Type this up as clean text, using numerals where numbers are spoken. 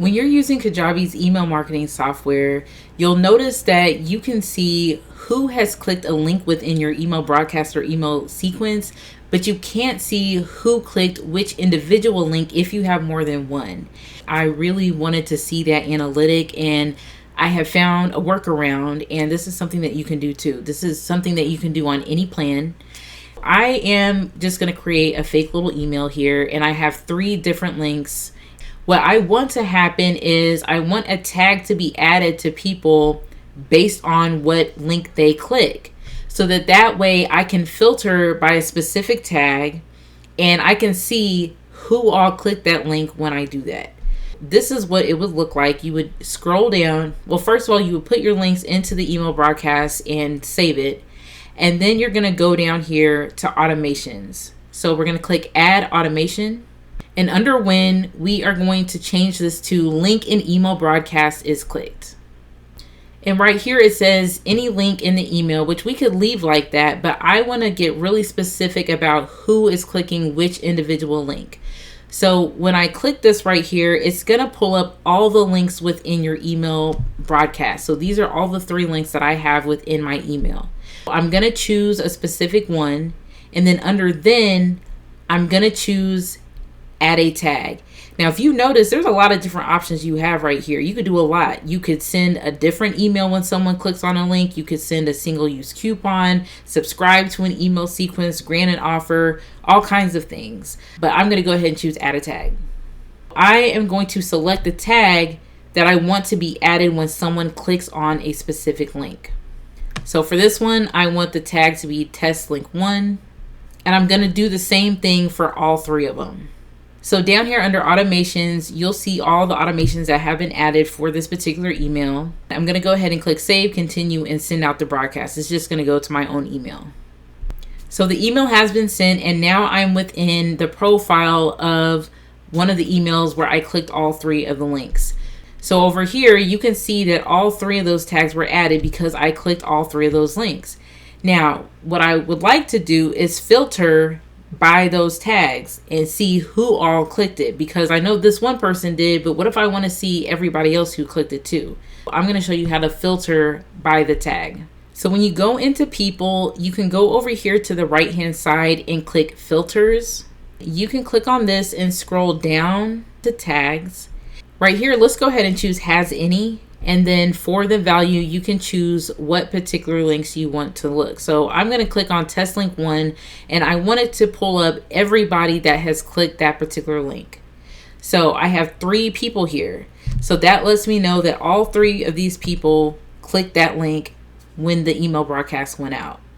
When you're using Kajabi's email marketing software, you'll notice that you can see who has clicked a link within your email broadcast or email sequence, but you can't see who clicked which individual link if you have more than one. I really wanted to see that analytic, and I have found a workaround, and this is something that you can do too. This is something that you can do on any plan. I am just going to create a fake little email here, and I have 3 different links. What I want to happen is I want a tag to be added to people based on what link they click, so that way I can filter by a specific tag and I can see who all clicked that link when I do that. This is what it would look like. You would scroll down. Well, first of all, you would put your links into the email broadcast and save it. And then you're going to go down here to automations. So we're going to click add automation. And under when, we are going to change this to link in email broadcast is clicked. And right here it says any link in the email, which we could leave like that, but I want to get really specific about who is clicking which individual link. So when I click this right here, it's going to pull up all the links within your email broadcast. So these are all the 3 links that I have within my email. I'm going to choose a specific one, and then under then, I'm going to choose add a tag. Now, if you notice, there's a lot of different options you have right here. You could do a lot. You could send a different email when someone clicks on a link. You could send a single-use coupon, subscribe to an email sequence, grant an offer, all kinds of things. But I'm going to go ahead and choose add a tag. I am going to select the tag that I want to be added when someone clicks on a specific link. So for this one, I want the tag to be test link 1. And I'm going to do the same thing for all 3 of them. So down here under automations, you'll see all the automations that have been added for this particular email. I'm going to go ahead and click save, continue, and send out the broadcast. It's just going to go to my own email. So the email has been sent, and now I'm within the profile of one of the emails where I clicked all 3 of the links. So over here, you can see that all 3 of those tags were added because I clicked all 3 of those links. Now, what I would like to do is filter by those tags and see who all clicked it, because I know this one person did, but what if I want to see everybody else who clicked it too? I'm going to show you how to filter by the tag. So when you go into people, you can go over here to the right hand side and click filters. You can click on this and scroll down to tags. Right here, let's go ahead and choose has any. And then for the value, you can choose what particular links you want to look. So I'm going to click on test link 1, and I want it to pull up everybody that has clicked that particular link. So I have 3 people here. So that lets me know that all 3 of these people clicked that link when the email broadcast went out.